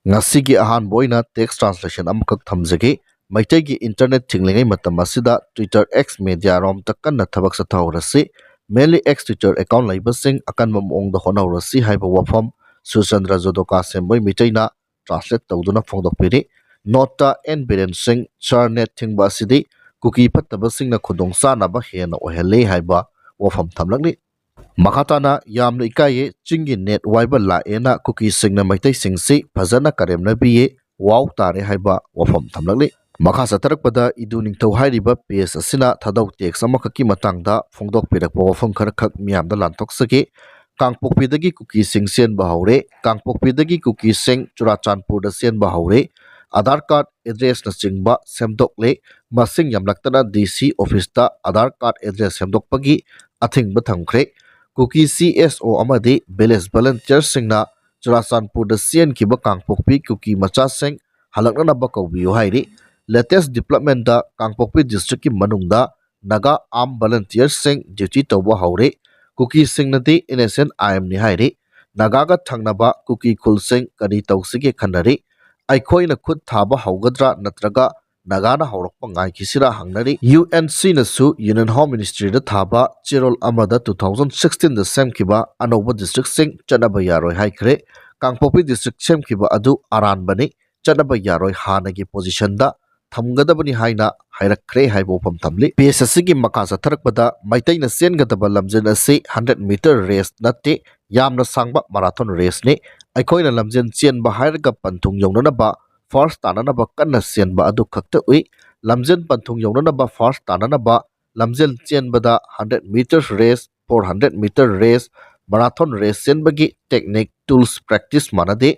Ngasigi ahan boina text translation amakak thamjage Meiteigi internet thinglingai matam asida Twitter X media rom takkan na thabak sa Hourasi mainly X Twitter account laibasing akan mamong da Hourasi haiba wafam Susandra Jodoka semboy Meiteina translate tawduna phongdokpiri nota and balancing charnet thingba asidi Kuki pattabasing na khudongsa na ba hena ohele haiba wafam thamlakni Makatana yamna ikaye chingi net waiba la ena Kuki singna maitai singsi phajana karemna biye wow tare haiba wafam thamlakli makasa tarakpada idu ningthau hairiba page asina thadau text amakaki matangda phongdok pirakpa wafam kharakak miyamda lantok sake Kangpokpidei Kuki sing Chenba Houre Kangpokpidei Kuki sing Churachandpur da Chenba Houre Aadhaar card address na chingba semdokle masing yamlaktana DC office ta Aadhaar card address semdokpagi athingba thamkhre Kuki CSO amadi Village Volunteer singna Churachandpur da Cien kiba Kangpokpi Kuki macha sing halakna naba kaubiyo hairi latest development da Kangpokpi district ki manungda Naga Armed Volunteer sing duty tawba haure Kuki sing nadi innocent IM ni hairi Nagaga thangnaba Kuki khul sing kani tawsige khanari aikoina khut thaba haugadra natraga Nagana haurokpa ngai kisira hangnari UNC nasu Union Home Ministry da thaba Chirol amada 2016 da semkiba anoba district sing chanaba yaroi haikre Kangpokpi district semkiba adu aran bani chanaba yaroi hanagi position da thamgadabani haina hairakre haibo pham thamli PSSC gi makasa tharakpada maitaina sengadaba lamjen asi 100 meter race natte yamna sangba marathon race ne aikoina lamjen chenba hairaga panthung yongnaba first tananaba kanna senba adu khakta ui lamjen panthung yongnaba first tananaba lamjen chenbada 100 meter race 400 meter race marathon race senbagi technique tools practice manade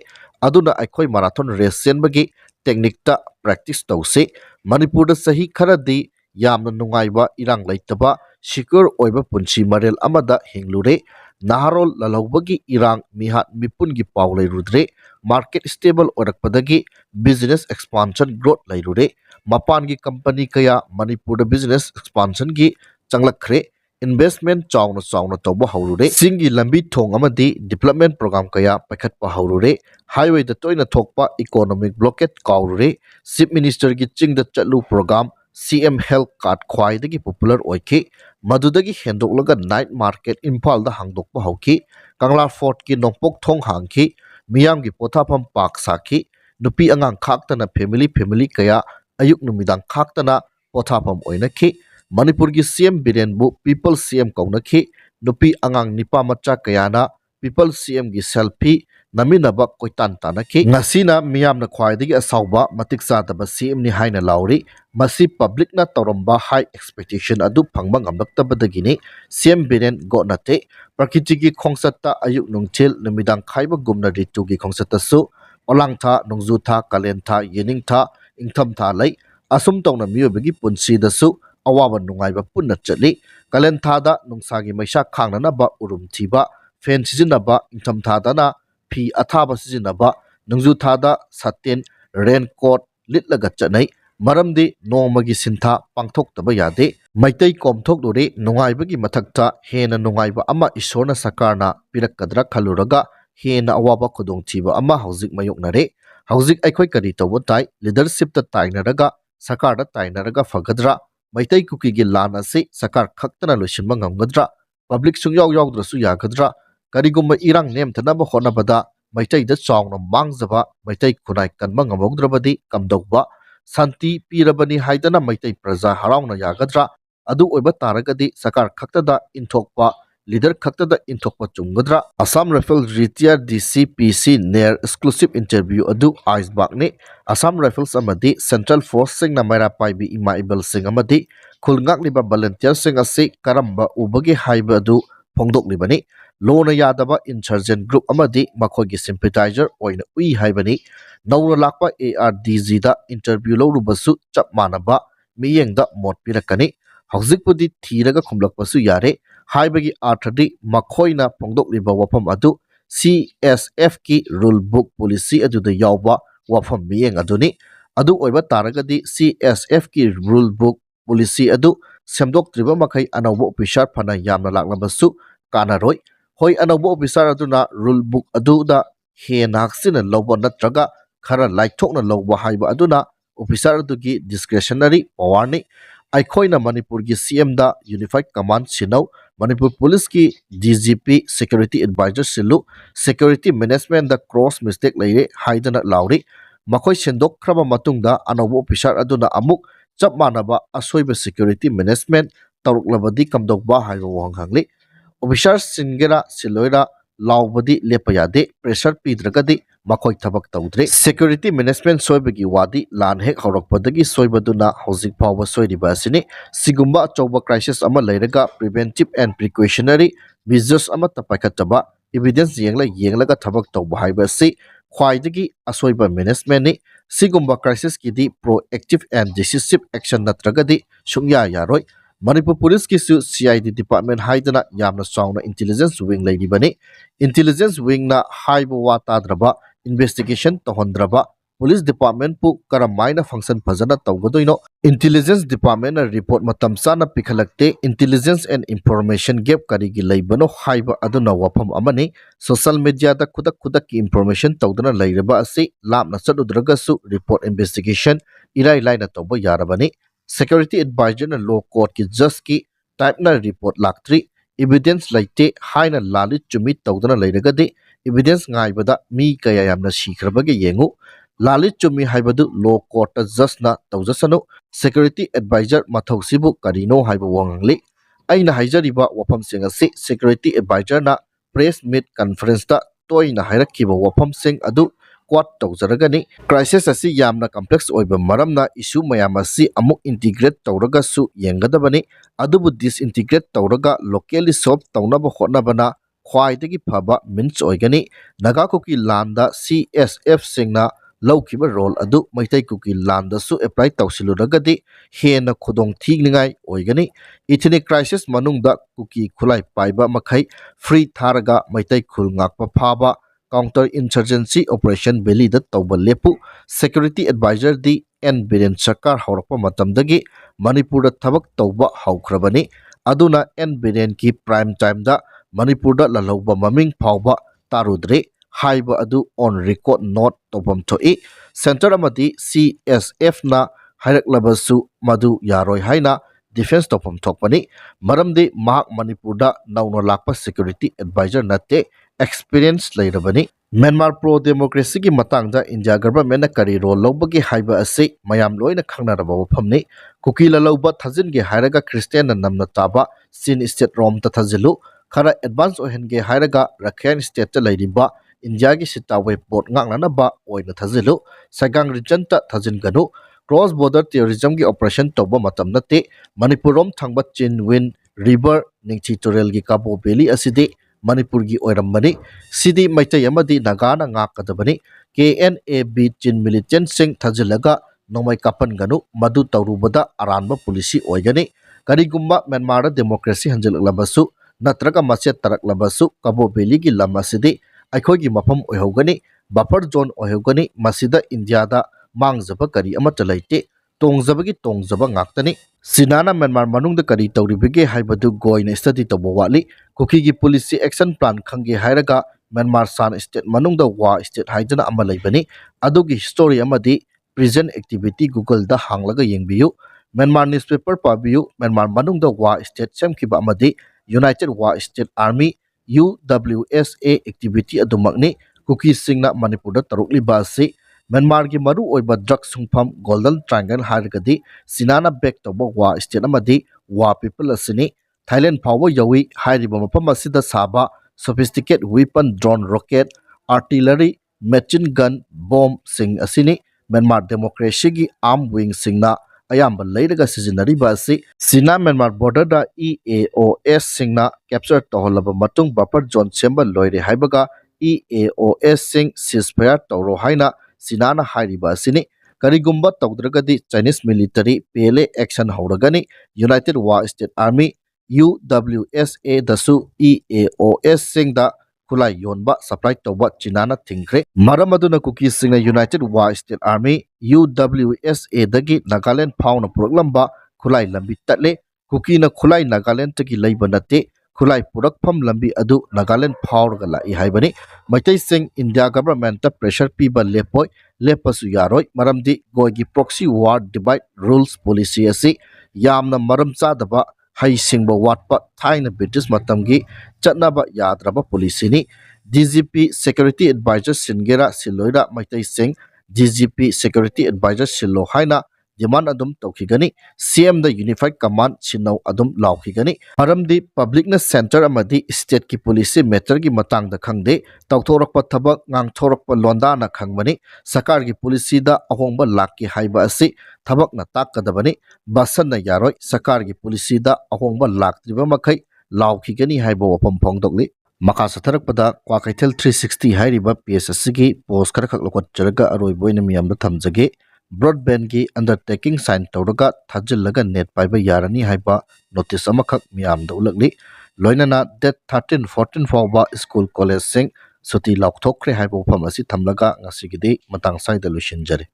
aduna aikoi marathon race senbagi technique ta practice tause Manipur da sahi kharadi yamna nungaiba irang laitaba secure oiba punchi marel amada hinglure naharol lalawbagi irang mihat mipungi paulai rudre market stable orakpadagi business expansion growth lairure mapan gi company kaya Manipur da business expansion gi changlakre investment chawna tawba haurure singi lambi thong amadi development program kaya pakhatpa haurure highway da toina thokpa economic blockade kaurure chief minister gi chingda chatlu program CM health card khwaidagi popular oike madudagi hendoklaga night market Imphal da hangdokpa hauki Kangla Fort ki nongpok thong hangki miyam gi pothapam pak saki nupi angang khaktana family kaya ayuk numidang khaktana pothapam oinaki Manipur gi CM Birenbu people CM kaunaki nupi angang nipa macha kayana people CM gi selfie naminaba koitan tanaki ngasina miyamna khwaidagi asawba matik sadaba CM ni haina lauri masi public na toromba high expectation adu phangba ngamlaktabadagini CM Biren gonate prakritiki khongsatta ayuk nungthil numidang khaiba gumna ritugi khongsatta su olangtha nongjutha kalentha yeningtha ingthamtha lai asum tawna miyobagi punsi dasu awaba nungaiba punna chali kalenthada nungsagi maisa khangnanaba urum thiba fan sizinaba ingthamthadana phi athaba sizinaba nungjuthada satin raincoat litlaga chanai maramdi nomagi sintha pangthoktaba yade maitai komthokdore nungaibagi mathakta hena nungaiba ama isorna sakarna pirakadra khaluraga hena awaba khudongthiba ama hauzik mayoknare hauzik aikhoi kari tawtai leadership ta tainaraga sakarda tainaraga fagadra Maitai Kuki gi lan ase sakar khaktana loisinba ngamgadra public sungyaw yawdrasu yagadra karigumba irang nem thanaba honabada Maitai da chawna mangjaba Maitai khunai kanba ngamogdrabadi kamdogba santi pirabani haidana Maitai praja harawna yagadra adu oiba taragadi sakar khaktada inthokpa leader khaktada inthokpa chunggadra Assam Rifle retired DCPC near exclusive interview adu iceberg ne Assam Rifles amadi Central Force sing na maira paibi ima ibal sing amadi khulngak liba volunteer sing ase karamba ubagi haiba adu phongdok libani lona yadaba insurgent group amadi makhogi sympathizer oina ui haibani nawra lakpa ARDG da interview lawrubasu chap manaba miyengda mot pirakani hawjikpudi thiraga khumlakpasu yare haibagi arthadi makhoina phongdok liba wafam adu CSF ki rule book policy adu da yawba wafam miyeng aduni adu oiba taragadi CSF ki rule book policy adu semdoktriba makai anawbo officer phana yamna laklabasu kanaroi hoi anawbo officer aduna rule book adu da he naksina lobo natraga khara laithokna lawba haiba aduna officer adugi discretionary power ni aikoina manipur gi CM da unified command sinau manipur police ki DGP security advisor silu security management da cross mistake leire haidana lauri makoi sendok kraba matungda anobo officer aduna amuk chap manaba asoiba security management taruklabadi kamdokba haiba wang hangli officer singera siloira laubadi lepayade pressure pidragadi makoi thabak tawdre security management soibagi wadi lan hek horokpadagi soibaduna hojik phawa soiriba asini sigumba choba crisis ama leiraga preventive and precautionary measures ama tapaikhataba evidence yenglaga thabak tawba haiba si khwaidagi asoiba management ni sigumba crisis kidi proactive and decisive action natragadi sungya yaroi Manipur Police kisu CID department haidana yamna sauna intelligence wing leidibani intelligence wing na haiba wa tadraba investigation tohondraba police department pu karamaina function phajana tawgadoino intelligence department na report matam sana pikhalakte intelligence and information gap karigi leibano haiba aduna wafam amani social media da khudak ki information tawdana leiraba ase lamna chadudragasu report investigation ilai laina tawba yarabani security advisor na law court ki just ki type na report laktri evidence laite haina lalit chumit tawdana leiragade evidence ngaibada mi kaya yamna sikhrabage yengu lalit chumi haibadu law court ta just na tawjasanu security advisor mathausibu karino haiba wangli aina haijariba wafam sing ase security advisor na press meet conference ta toina hairakkiba wafam sing adu quat tawjaragani crisis asi yamna complex oiba maramna issue mayam asi amuk integrate tawraga su yengadabani adubu disintegrate tawraga locally solve tawnaba hotnabana khwaidagi phaba means oigani naga kuki landa CSF singna lawkiba role adu maitai kuki landa su apply tawsiluragadi hena khodong thinglingai oigani ethnic crisis manungda kuki khulai paiba makhai free tharaga maitai khul ngakpa phaba counter insurgency operation belly da tawba lepu security advisor di N Biren Sarkar haurakpa matamdagi Manipur da thabak tawba haukrabani aduna N Biren ki prime time da Manipur da lalauba maming phawba tarudre haiba adu on record note tawpam thoi center amadi CSF na hairaklabasu madu yaroi haina defense tawpam thokpani maramdi mahak Manipur da nauna lakpa security advisor nate experience leirabani Myanmar pro democracy ki matangda India government na kari role lobagi haiba ase mayam loina khangnaraba wafamni kukila loba thajin ge hairaga Christian na namna taba sin state rom ta thajilu khara advance ohenge hairaga Rakhine state ta leiriba India gi sitawe port ngangnana ba oina thajilu sagang region ta thajin ganu cross border terrorism gi operation toba matam nate Manipur rom thangba Chinwin river ningchi torel gi Kabo Valley asidi Manipur gi oirambani sidi maitai amadi nagana ngakadabani KNAB Chin militant sing thajilaga nomai kapan ganu madu tawrubada aranba policy oigani karigumba Myanmar democracy hanjalabasu natraga machet taraklabasu Kabo Valley gi lama sidi aikogi mafam oihogani buffer zone oihogani masida India da mangjaba kari amata laite tongjabagi tongjaba ngaktani Sinana Myanmar manungda kari tawribige haibadu goina study tawba wali Kuki gi policy action plan khange hairaga Myanmar san state manungda wa state haidana ama leibani adugi story amadi present activity Google da hanglaga yengbiyu Myanmar newspaper pabiyu Myanmar manungda wa state semkiba amadi United Wa State Army UWSA activity adumakni Kuki singna Manipur da tarukli basi Myanmar gi maru oiba drug sungpham Golden Triangle hargadi Sinana back tawba wa state amadi wa people asini Thailand power yawi hairiba mapam asida saba sophisticated weapon drone rocket artillery machine gun bomb sing asini Myanmar democracy gi arm wing singna ayamba leiraga sizinariba asi Sina Myanmar border da EAOS singna capture toholaba matung buffer zone Chenba loire haibaga EAOS sing ceasefire tawro haina Sinana hairiba asini karigumba tawdragadi Chinese military PLA action hauragani United Wa State Army UWSA dasu EAOS singda khulai yonba supply tawba Chinana thingkre maramaduna Kuki singna United Wa State Army UWSA dagi Nagaland fauna proglamba khulai lambi tatle Kuki na khulai Nagaland tagi leiba nate khulai purakpham lambi adu Nagaland phawrga lai haibani Maitai Singh India government ta pressure piba lepoi lepasu yaroi maramdi goigi proxy war divide rules policy asi yamna maram chadaba hai singba watpa thaina British matamgi chatnaba yadraba policy ni DGP Security Advisor Singera Siloida Maitai Singh DGP Security Advisor Silo haina demand adum tawkhigani CM the Unified Command sinau adum lawkhigani maramdi public na center amadi state ki police matter gi matang da khangde tawthorakpa thabak ngangthorakpa londa na khangmani sakar gi policy da ahongba lakki haiba asi thabak na takkadabani basan na yaroi sakar gi policy da ahongba laktriba makhai lawkhigani haiba wapam phongdokli maka satharakpada kwakaitel 360 hairiba PSS gi post khara khak lokot jaraga aroi boina miyam da thamjage broadband gi undertaking sign tawraga thajillaga net paiba yarani haiba notice amakhak miyam da ulakli loinana date 13 14 fawba school college sing suti laukthokre haiba pham asi thamlaga ngasigidi matang saida lusinjare